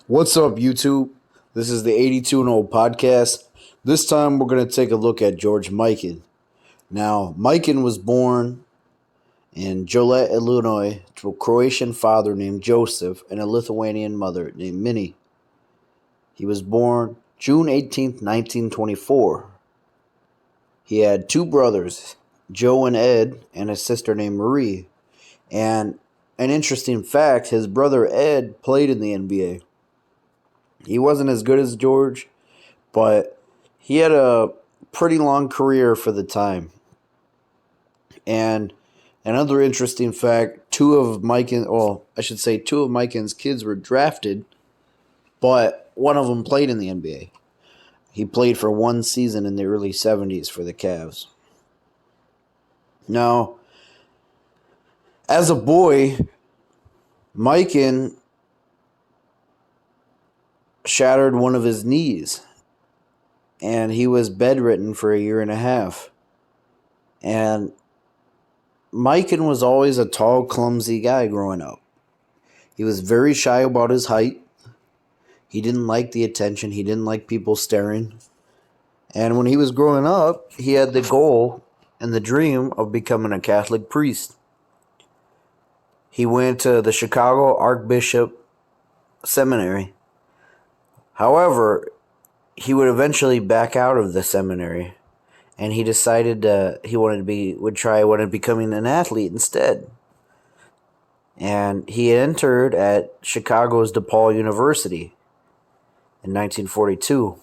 What's up, YouTube? This is the 82 and Old podcast. This time we're going to take a look at George Mikan. Now, Mikan was born in Joliet, Illinois, to a Croatian father named Joseph and a Lithuanian mother named Minnie. He was born June 18th, 1924. He had two brothers, Joe and Ed, and a sister named Marie. And an interesting fact, his brother Ed played in the NBA. He wasn't as good as George, but he had a pretty long career for the time. And another interesting fact, two of Mikan's kids were drafted, but one of them played in the NBA. He played for one season in the early 70s for the Cavs. Now, as a boy, Mikan shattered one of his knees, and he was bedridden for a year and a half. And Mikan was always a tall, clumsy guy growing up. He was very shy about his height. He didn't like the attention. He didn't like people staring. And when he was growing up, he had the goal and the dream of becoming a Catholic priest. He went to the Chicago Archbishop Seminary. However, he would eventually back out of the seminary, and he decided he wanted to becoming an athlete instead. And he entered at Chicago's DePaul University in 1942.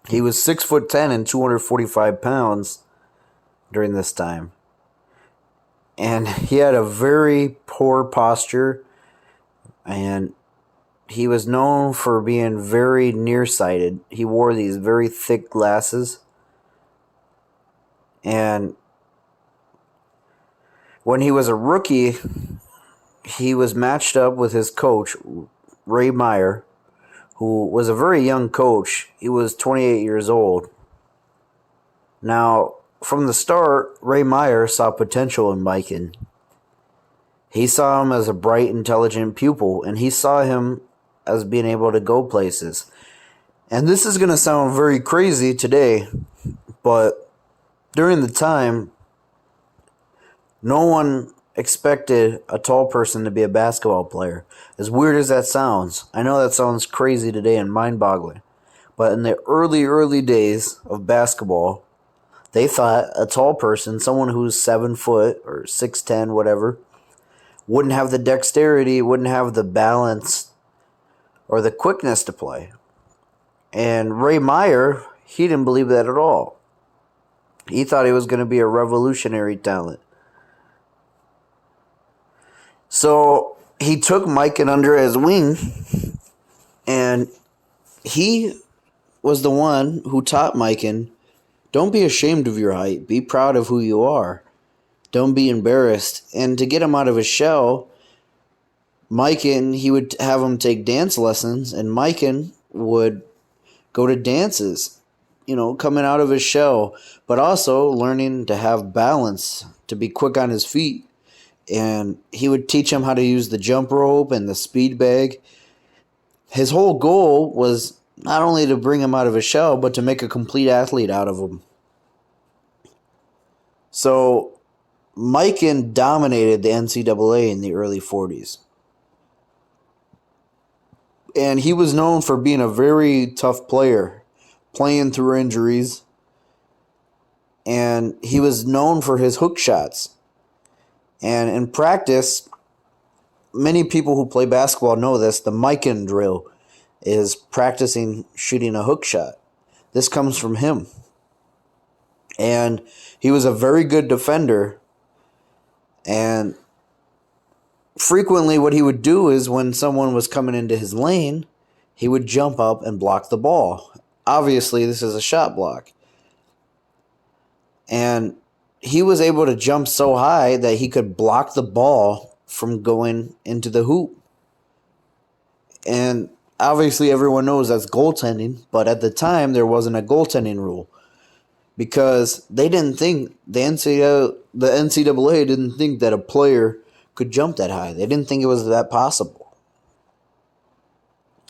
He was 6'10" and 245 pounds during this time. And he had a very poor posture, and he was known for being very nearsighted. He wore these very thick glasses. And when he was a rookie, he was matched up with his coach, Ray Meyer, who was a very young coach. He was 28 years old. Now, from the start, Ray Meyer saw potential in Mikan. He saw him as a bright, intelligent pupil, and he saw him as being able to go places. And this is going to sound very crazy today, but during the time, no one expected a tall person to be a basketball player. As weird as that sounds, I know that sounds crazy today and mind-boggling, but in the early days of basketball, they thought a tall person, someone who's 7 foot or 6'10", whatever, wouldn't have the dexterity, wouldn't have the balance or the quickness to play. And Ray Meyer, he didn't believe that at all. He thought he was going to be a revolutionary talent. So he took Mikan under his wing, and he was the one who taught Mikan, don't be ashamed of your height. Be proud of who you are. Don't be embarrassed. And to get him out of his shell, Mikan, he would have him take dance lessons, and Mikan would go to dances, coming out of his shell, but also learning to have balance, to be quick on his feet. And he would teach him how to use the jump rope and the speed bag. His whole goal was not only to bring him out of his shell, but to make a complete athlete out of him. So Mikan dominated the NCAA in the early 40s. And he was known for being a very tough player, playing through injuries. And he was known for his hook shots. And in practice, many people who play basketball know this, the Mikan drill is practicing shooting a hook shot. This comes from him. And he was a very good defender. And frequently what he would do is when someone was coming into his lane, he would jump up and block the ball. Obviously, this is a shot block. And he was able to jump so high that he could block the ball from going into the hoop. And obviously everyone knows that's goaltending, but at the time there wasn't a goaltending rule because they didn't think, the NCAA didn't think that a player could jump that high. They didn't think it was that possible.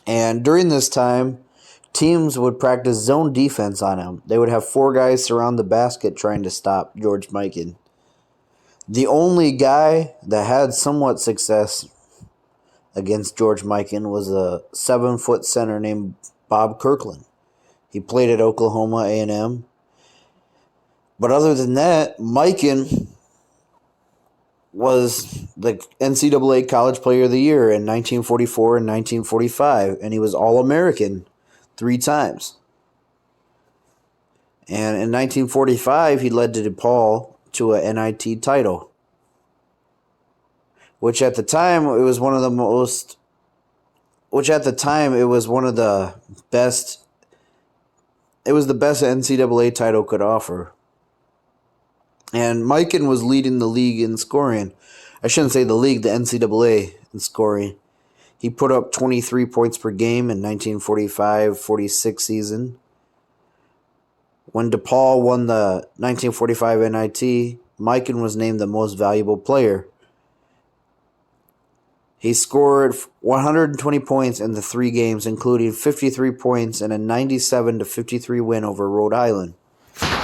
And during this time, teams would practice zone defense on him. They would have 4 guys surround the basket trying to stop George Mikan. The only guy that had somewhat success against George Mikan was a 7-foot center named Bob Kirkland. He played at Oklahoma A&M. But other than that, Mikan was the NCAA College Player of the Year in 1944 and 1945, and he was All-American 3 times. And in 1945, he led DePaul to a NIT title, which at the time it was one of the best. It was the best NCAA title could offer. And Mikan was leading the league in scoring. I shouldn't say the league, the NCAA in scoring. He put up 23 points per game in 1945-46 season. When DePaul won the 1945 NIT, Mikan was named the most valuable player. He scored 120 points in the 3 games, including 53 points and a 97-53 win over Rhode Island.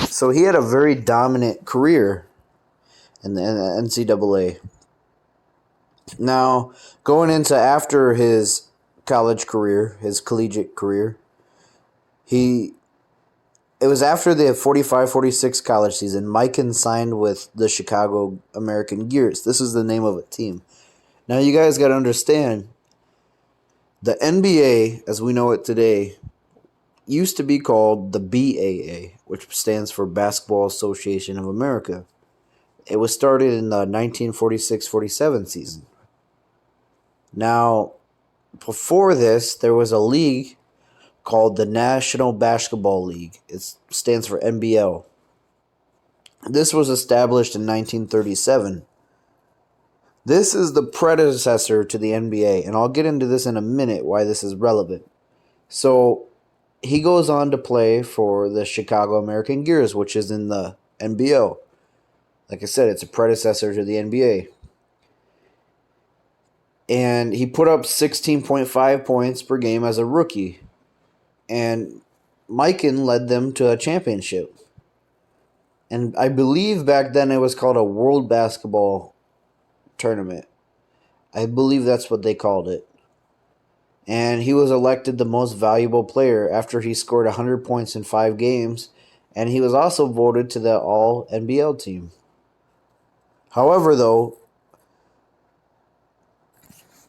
So he had a very dominant career in the NCAA. Now, going into after his college career, his collegiate career, it was after the 45-46 college season, Mikan signed with the Chicago American Gears. This is the name of a team. Now, you guys got to understand, the NBA, as we know it today, used to be called the BAA, which stands for Basketball Association of America. It was started in the 1946-47 season. Now, before this, there was a league called the National Basketball League. It stands for NBL. This was established in 1937. This is the predecessor to the NBA, and I'll get into this in a minute why this is relevant. So, he goes on to play for the Chicago American Gears, which is in the NBL. Like I said, it's a predecessor to the NBA. And he put up 16.5 points per game as a rookie. And Mikan led them to a championship. And I believe back then it was called a World Basketball Tournament. I believe that's what they called it. And he was elected the most valuable player after he scored 100 points in 5 games. And he was also voted to the All-NBL team. However, though,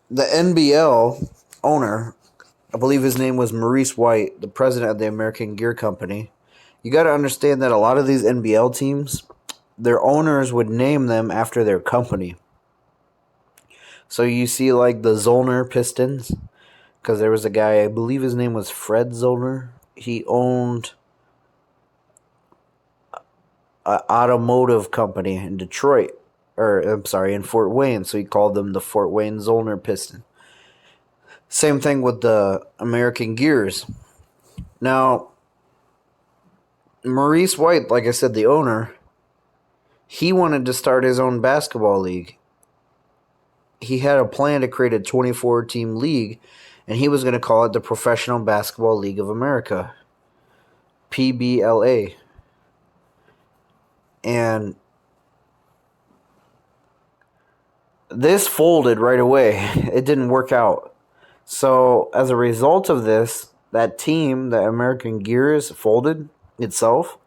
the NBL owner, I believe his name was Maurice White, the president of the American Gear Company. You got to understand that a lot of these NBL teams, their owners would name them after their company. So you see like the Zollner Pistons, because there was a guy, I believe his name was Fred Zollner. He owned an automotive company in Detroit. In Fort Wayne, so he called them the Fort Wayne Zollner Piston. Same thing with the American Gears. Now, Maurice White, like I said, the owner, he wanted to start his own basketball league. He had a plan to create a 24-team league, and he was going to call it the Professional Basketball League of America, PBLA. And this folded right away. It didn't work out. So as a result of this, that team, the American Gears, folded itself.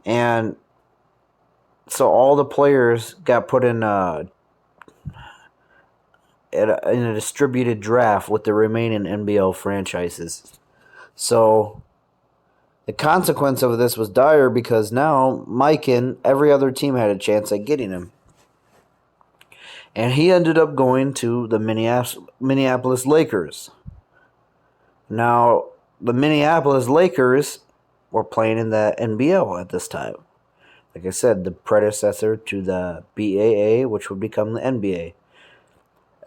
And so all the players got put in a distributed draft with the remaining NBL franchises. So the consequence of this was dire because now Mikan, every other team had a chance at getting him. And he ended up going to the Minneapolis Lakers. Now, the Minneapolis Lakers were playing in the NBL at this time. Like I said, the predecessor to the BAA, which would become the NBA.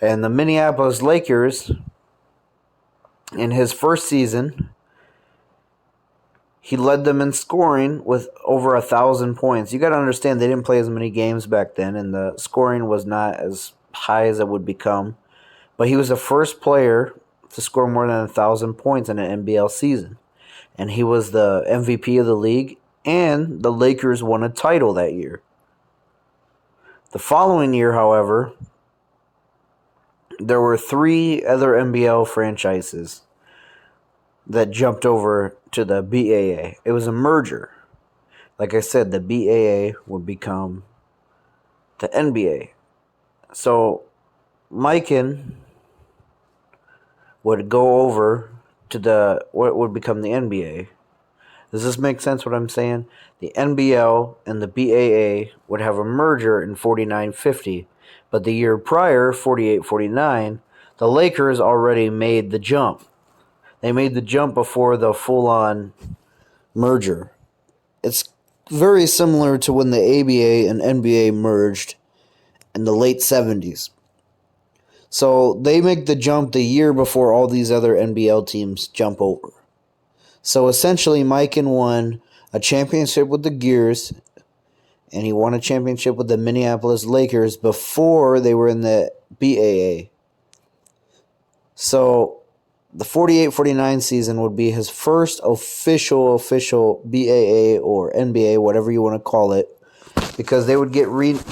And the Minneapolis Lakers, in his first season, he led them in scoring with over 1,000 points. You got to understand, they didn't play as many games back then, and the scoring was not as high as it would become. But he was the first player to score more than 1,000 points in an NBL season. And he was the MVP of the league, and the Lakers won a title that year. The following year, however, there were 3 other NBL franchises that jumped over to the BAA. It was a merger. Like I said, the BAA would become the NBA. So Mikan would go over to what would become the NBA. Does this make sense what I'm saying? The NBL and the BAA would have a merger in 49-50, but the year prior, 48-49, the Lakers already made the jump. They made the jump before the full-on merger. It's very similar to when the ABA and NBA merged in the late 70s. So they make the jump the year before all these other NBL teams jump over. So essentially, Mikan won a championship with the Gears, and he won a championship with the Minneapolis Lakers before they were in the BAA. So the 48-49 season would be his first official BAA or NBA, whatever you want to call it, because they would get renamed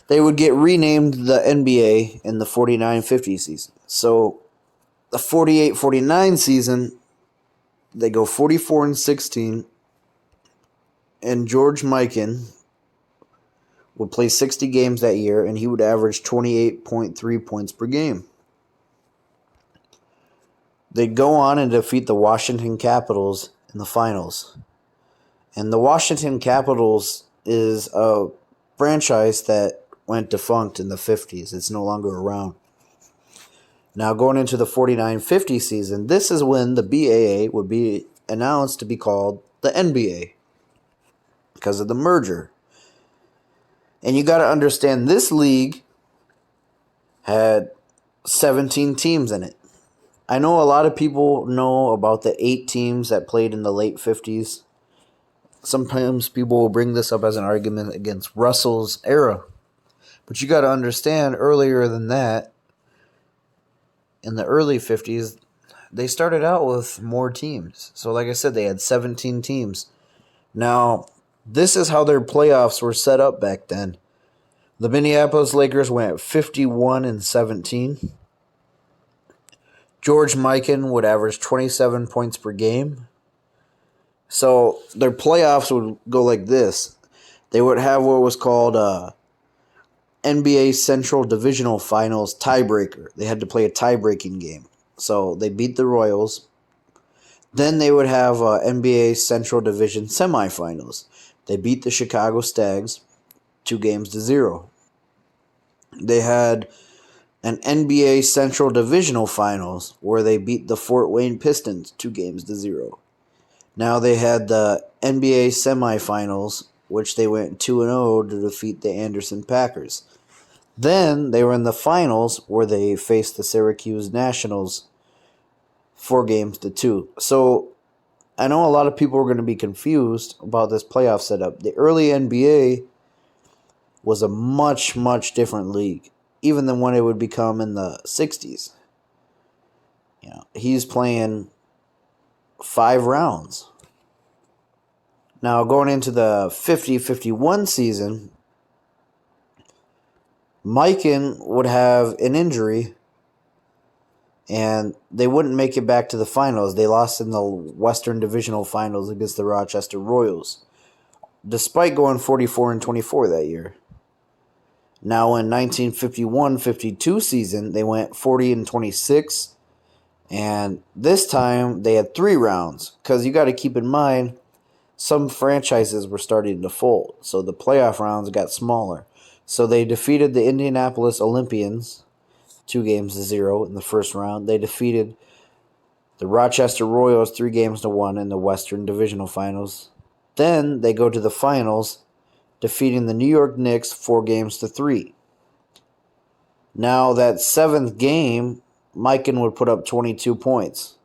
the NBA in the 49-50 season. So the 48-49 season, they go 44-16, and George Mikan would play 60 games that year, and he would average 28.3 points per game. They'd go on and defeat the Washington Capitals in the finals. And the Washington Capitals is a franchise that went defunct in the 50s. It's no longer around. Now, going into the 49-50 season, this is when the BAA would be announced to be called the NBA because of the merger. And you got to understand, this league had 17 teams in it. I know a lot of people know about the 8 teams that played in the late 50s. Sometimes people will bring this up as an argument against Russell's era. But you got to understand, earlier than that, in the early 50s, they started out with more teams. So like I said, they had 17 teams. Now, this is how their playoffs were set up back then. The Minneapolis Lakers went 51-17. George Mikan would average 27 points per game. So their playoffs would go like this. They would have what was called NBA Central Divisional Finals tiebreaker. They had to play a tie-breaking game. So they beat the Royals. Then they would have NBA Central Division semifinals. They beat the Chicago Stags 2-0. They had an NBA Central Divisional Finals where they beat the Fort Wayne Pistons 2-0. Now they had the NBA semifinals, which they went 2-0 to defeat the Anderson Packers. Then they were in the finals where they faced the Syracuse Nationals 4-2. So I know a lot of people are going to be confused about this playoff setup. The early NBA was a much, much different league, even than what it would become in the 60s. You know, he's playing 5 rounds. Now, going into the 50-51 season, Mikan would have an injury, and they wouldn't make it back to the finals. They lost in the Western Divisional Finals against the Rochester Royals, despite going 44-24 that year. Now, in 1951-52 season, they went 40-26, and this time they had 3 rounds, because you got to keep in mind, some franchises were starting to fold, so the playoff rounds got smaller. So they defeated the Indianapolis Olympians 2-0 in the first round. They defeated the Rochester Royals 3-1 in the Western Divisional Finals. Then they go to the finals, defeating the New York Knicks 4-3. Now that 7th game, Mikan would put up 22 points.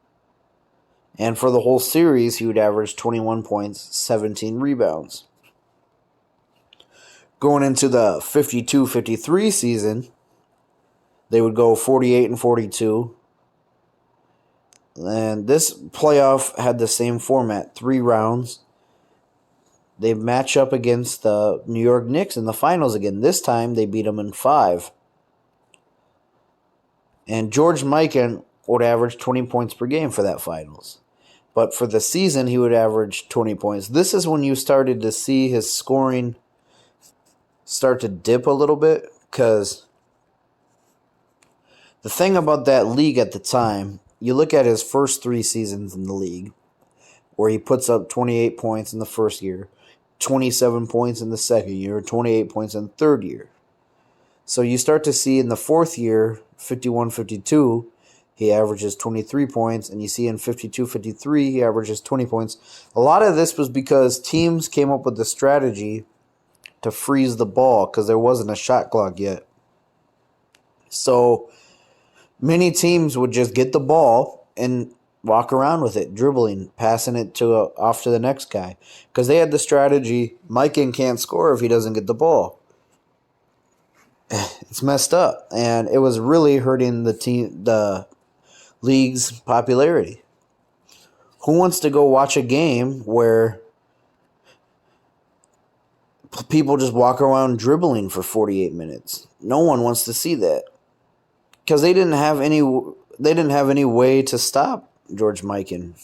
And for the whole series, he would average 21 points, 17 rebounds. Going into the 52-53 season, they would go 48-42. And this playoff had the same format, 3 rounds. They match up against the New York Knicks in the finals again. This time they beat them in 5. And George Mikan would average 20 points per game for that finals. But for the season, he would average 20 points. This is when you started to see his scoring start to dip a little bit, because the thing about that league at the time, you look at his first 3 seasons in the league, where he puts up 28 points in the first year, 27 points in the second year, 28 points in the third year. So you start to see in the fourth year, 51-52, he averages 23 points, and you see in 52-53, he averages 20 points. A lot of this was because teams came up with the strategy to freeze the ball because there wasn't a shot clock yet. So many teams would just get the ball and walk around with it, dribbling, passing it off to the next guy, because they had the strategy, Mikan can't score if he doesn't get the ball. It's messed up, and it was really hurting the league's popularity. Who wants to go watch a game where people just walk around dribbling for 48 minutes? No one wants to see that, because they didn't have any way to stop George Mikan.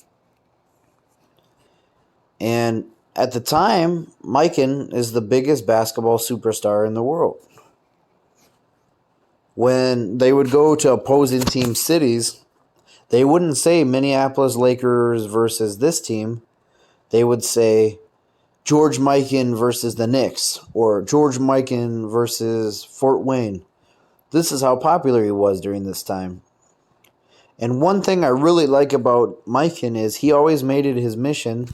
And at the time, Mikan is the biggest basketball superstar in the world. When they would go to opposing team cities, they wouldn't say Minneapolis Lakers versus this team. They would say George Mikan versus the Knicks, or George Mikan versus Fort Wayne. This is how popular he was during this time. And one thing I really like about Mikan is he always made it his mission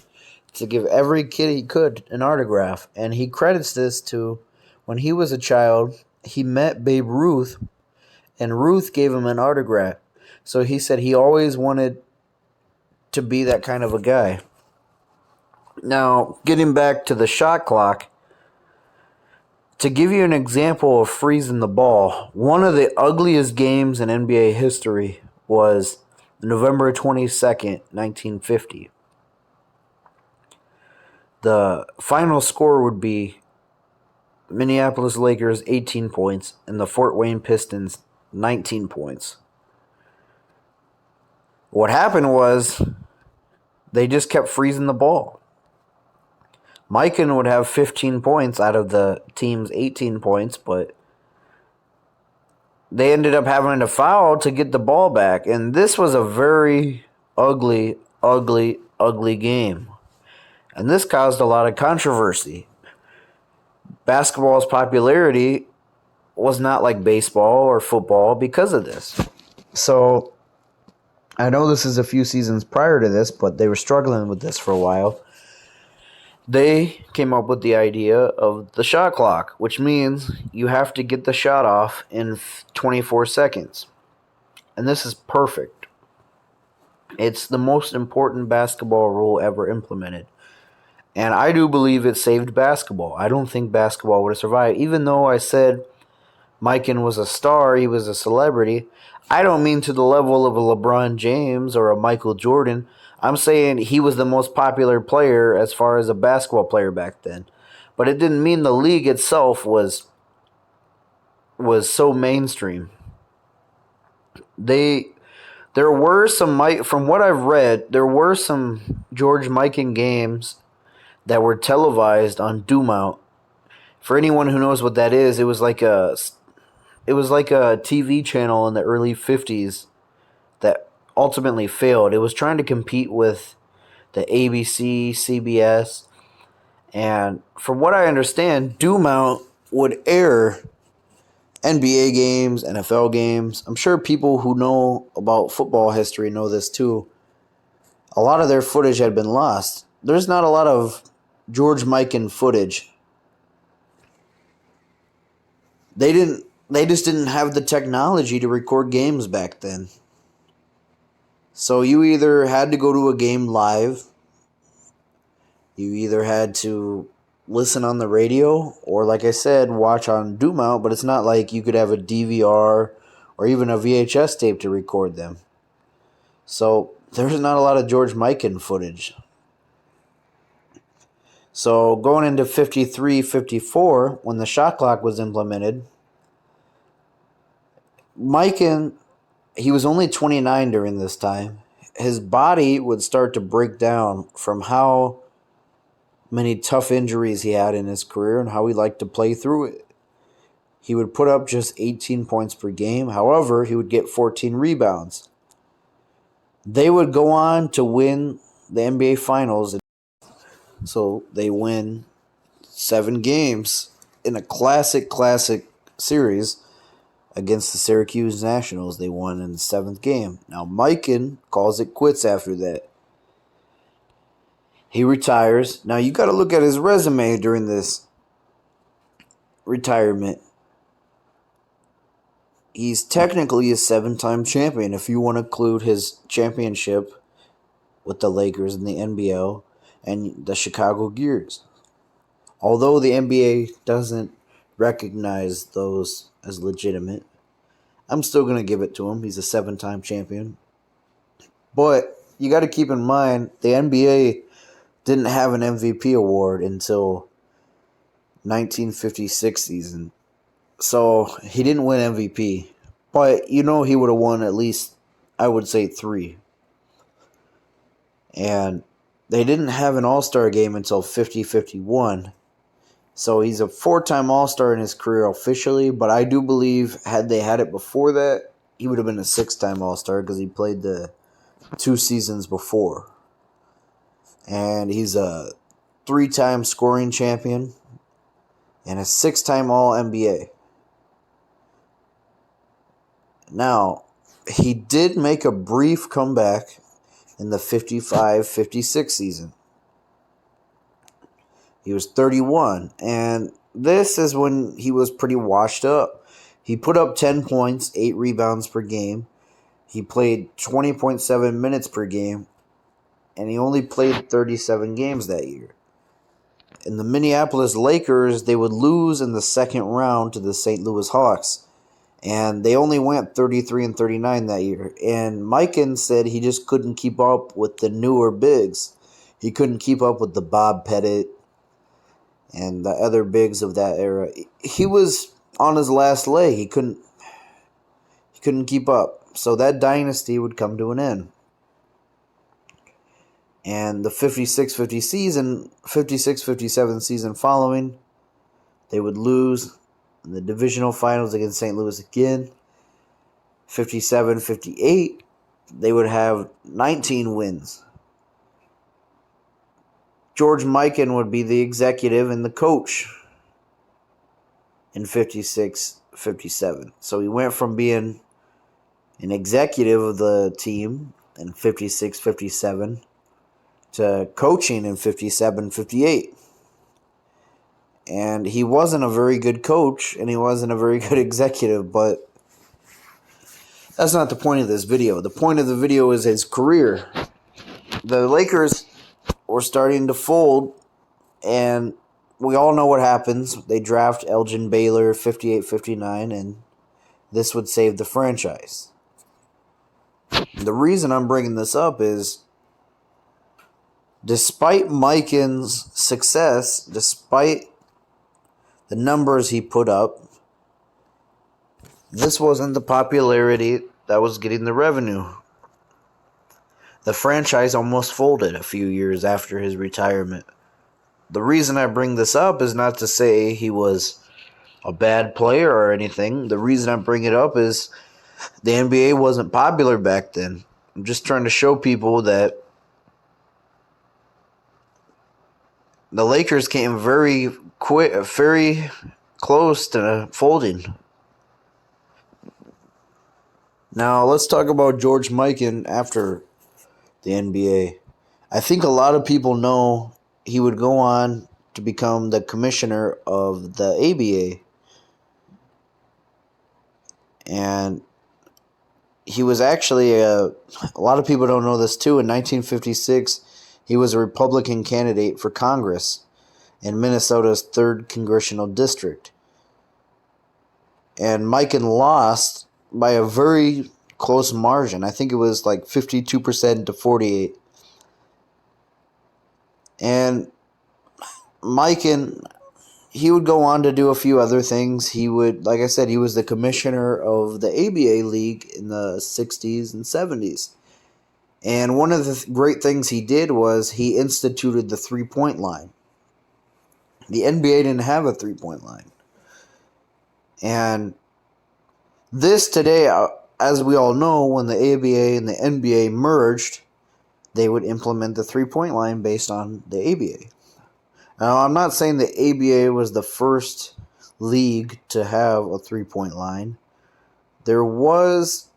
to give every kid he could an autograph. And he credits this to when he was a child, he met Babe Ruth, and Ruth gave him an autograph. So he said he always wanted to be that kind of a guy. Now, getting back to the shot clock, to give you an example of freezing the ball, one of the ugliest games in NBA history was November 22nd, 1950. The final score would be Minneapolis Lakers 18 points and the Fort Wayne Pistons 19 points. What happened was they just kept freezing the ball. Mikan would have 15 points out of the team's 18 points, but they ended up having to foul to get the ball back. And this was a very ugly game. And this caused a lot of controversy. Basketball's popularity was not like baseball or football because of this. So I know this is a few seasons prior to this, but they were struggling with this for a while. They came up with the idea of the shot clock, which means you have to get the shot off in 24 seconds. And this is perfect. It's the most important basketball rule ever implemented. And I do believe it saved basketball. I don't think basketball would have survived. Even though I said Mikan was a star, he was a celebrity, I don't mean to the level of a LeBron James or a Michael Jordan. I'm saying he was the most popular player as far as a basketball player back then. But it didn't mean the league itself was so mainstream. There were some, from what I've read, there were some George Mikan games that were televised on Dumount. For anyone who knows what that is, it was like a TV channel in the early 50s that ultimately failed. It was trying to compete with the ABC, CBS, and from what I understand, Dumount would air NBA games, NFL games. I'm sure people who know about football history know this too. A lot of their footage had been lost. There's not a lot of George Mikan footage. They just didn't have the technology to record games back then. So you either had to go to a game live, you either had to listen on the radio, or like I said, watch on Dumount, but it's not like you could have a DVR or even a VHS tape to record them. So there's not a lot of George Mikan footage. So going into 53-54, when the shot clock was implemented, Mikan, he was only 29 during this time. His body would start to break down from how many tough injuries he had in his career and how he liked to play through it. He would put up just 18 points per game. However, he would get 14 rebounds. They would go on to win the NBA Finals. So they win 7 games in a classic series against the Syracuse Nationals. They won in the 7th game. Now, Mikan calls it quits after that. He retires. Now, you got to look at his resume during this retirement. He's technically a 7-time champion if you want to include his championship with the Lakers in the NBL and the Chicago Gears. Although the NBA doesn't recognize those as legitimate, I'm still going to give it to him. He's a 7-time champion. But you got to keep in mind, the NBA didn't have an MVP award until 1956 season. So he didn't win MVP. But he would have won at least, I would say, 3. And they didn't have an All-Star game until 50-51. So he's a 4-time All-Star in his career officially, but I do believe had they had it before that, he would have been a 6-time All-Star because he played the 2 seasons before. And he's a 3-time scoring champion and a 6-time All-NBA. Now, he did make a brief comeback in the 55-56 season. He was 31, and this is when he was pretty washed up. He put up 10 points, 8 rebounds per game. He played 20.7 minutes per game, and he only played 37 games that year. In the Minneapolis Lakers, they would lose in the second round to the St. Louis Hawks, and they only went 33-39 that year. And Mikan said he just couldn't keep up with the newer bigs. He couldn't keep up with the Bob Pettit and the other bigs of that era. He was on his last leg. He couldn't keep up. So that dynasty would come to an end. And the 56-57 season following, they would lose in the divisional finals against St. Louis again. 57-58, they would have 19 wins. George Mikan would be the executive and the coach in 56-57. So he went from being an executive of the team in 56-57 to coaching in 57-58. And he wasn't a very good coach, and he wasn't a very good executive, but that's not the point of this video. The point of the video is his career. The Lakers were starting to fold, and we all know what happens. They draft Elgin Baylor 58-59, and this would save the franchise. The reason I'm bringing this up is, despite Mikan's success, despite the numbers he put up, this wasn't the popularity that was getting the revenue. The franchise almost folded a few years after his retirement. The reason I bring this up is not to say he was a bad player or anything. The reason I bring it up is the NBA wasn't popular back then. I'm just trying to show people that the Lakers came very close to folding. Now, let's talk about George Mikan after the NBA. I think a lot of people know he would go on to become the commissioner of the ABA. And he was actually, a lot of people don't know this too, in 1956, he was a Republican candidate for Congress in Minnesota's 3rd Congressional District. And Mikan lost by a very close margin. I think it was like 52% to 48%. And Mikan, he would go on to do a few other things. He would, like I said, he was the commissioner of the ABA League in the 60s and 70s. And one of the great things he did was he instituted the three-point line. The NBA didn't have a three-point line. And this today, as we all know, when the ABA and the NBA merged, they would implement the three-point line based on the ABA. Now, I'm not saying the ABA was the first league to have a three-point line. There was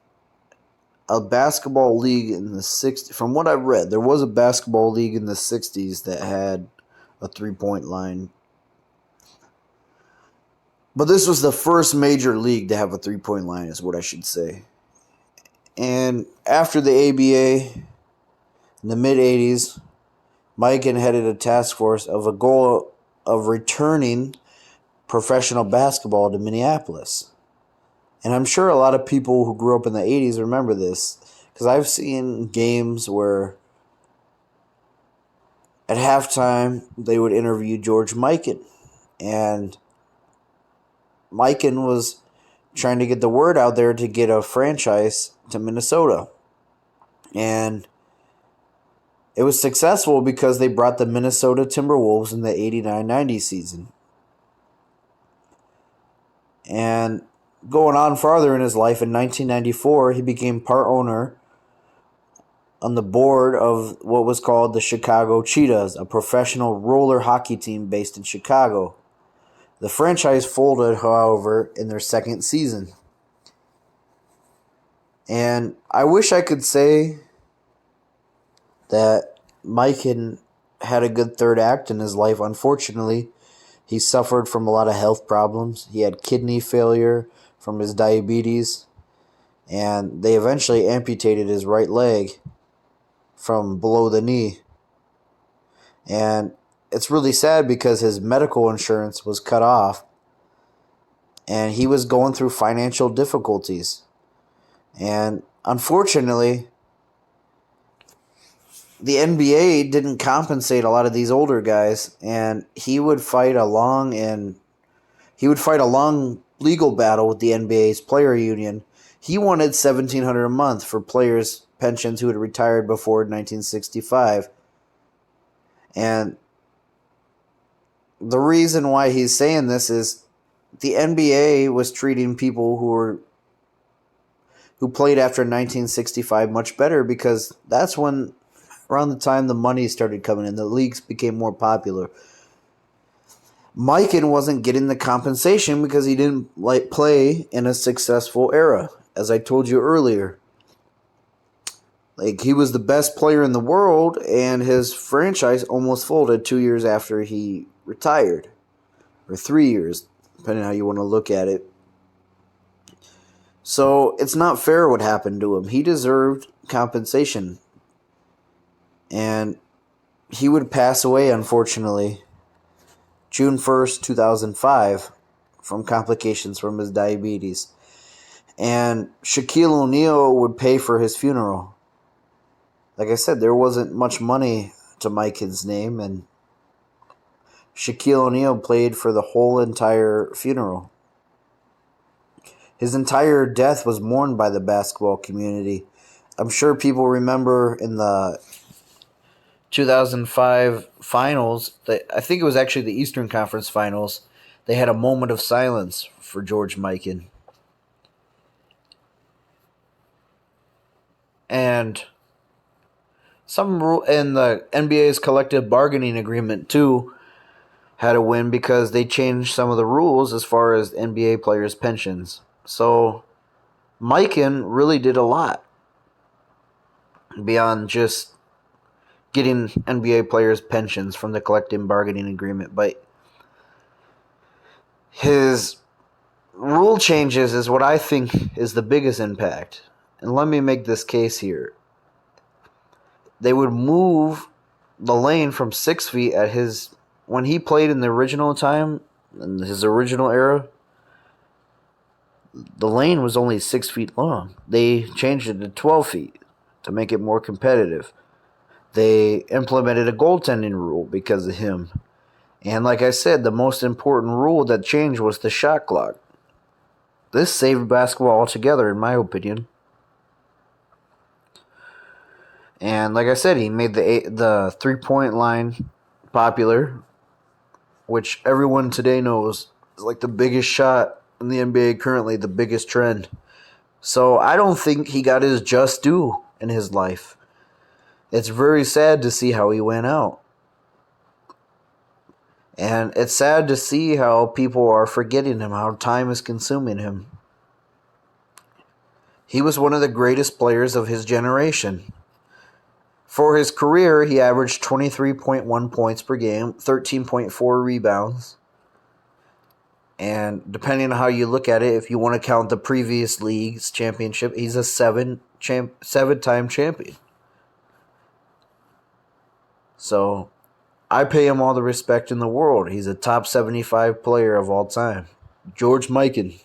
a basketball league in the 60s. From what I've read, there was a basketball league in the 60s that had a three-point line. But this was the first major league to have a three-point line, is what I should say. And after the ABA, in the mid-'80s, Mikan headed a task force of a goal of returning professional basketball to Minneapolis. And I'm sure a lot of people who grew up in the 80s remember this, because I've seen games where at halftime they would interview George Mikan. And Mikan was trying to get the word out there to get a franchise to Minnesota. And it was successful because they brought the Minnesota Timberwolves in the 89-90 season. And going on farther in his life, in 1994, he became part owner on the board of what was called the Chicago Cheetahs, a professional roller hockey team based in Chicago. The franchise folded, however, in their second season. And I wish I could say that Mikan had a good third act in his life. Unfortunately, he suffered from a lot of health problems. He had kidney failure from his diabetes, and they eventually amputated his right leg from below the knee. And it's really sad because his medical insurance was cut off, and he was going through financial difficulties. And unfortunately, the NBA didn't compensate a lot of these older guys, and he would fight a long legal battle with the NBA's player union. He wanted $1,700 a month for players' pensions who had retired before 1965. And the reason why he's saying this is the NBA was treating people who played after 1965 much better, because that's when, around the time the money started coming in, the leagues became more popular. Mikan wasn't getting the compensation because he didn't play in a successful era, as I told you earlier. He was the best player in the world, and his franchise almost folded 2 years after he retired, or 3 years, depending on how you want to look at it. So it's not fair what happened to him. He deserved compensation. And he would pass away, unfortunately, June 1st, 2005, from complications from his diabetes. And Shaquille O'Neal would pay for his funeral. Like I said, there wasn't much money to Mikan's name, and Shaquille O'Neal paid for the whole entire funeral. His entire death was mourned by the basketball community. I'm sure people remember in the 2005 finals, I think it was actually the Eastern Conference Finals, they had a moment of silence for George Mikan. And some rule in the NBA's collective bargaining agreement too had a win, because they changed some of the rules as far as NBA players' pensions. So Mikan really did a lot beyond just getting NBA players' pensions from the collective bargaining agreement. But his rule changes is what I think is the biggest impact. And let me make this case here. They would move the lane from 6 feet at when he played in the original time, in his original era. The lane was only 6 feet long. They changed it to 12 feet to make it more competitive. They implemented a goaltending rule because of him. And like I said, the most important rule that changed was the shot clock. This saved basketball altogether, in my opinion. And like I said, he made the 3-point line popular, which everyone today knows is like the biggest shot in the NBA currently, the biggest trend. So I don't think he got his just due in his life. It's very sad to see how he went out. And it's sad to see how people are forgetting him, how time is consuming him. He was one of the greatest players of his generation. For his career, he averaged 23.1 points per game, 13.4 rebounds. And depending on how you look at it, if you want to count the previous league's championship, he's a seven-time champion. So I pay him all the respect in the world. He's a top 75 player of all time. George Mikan.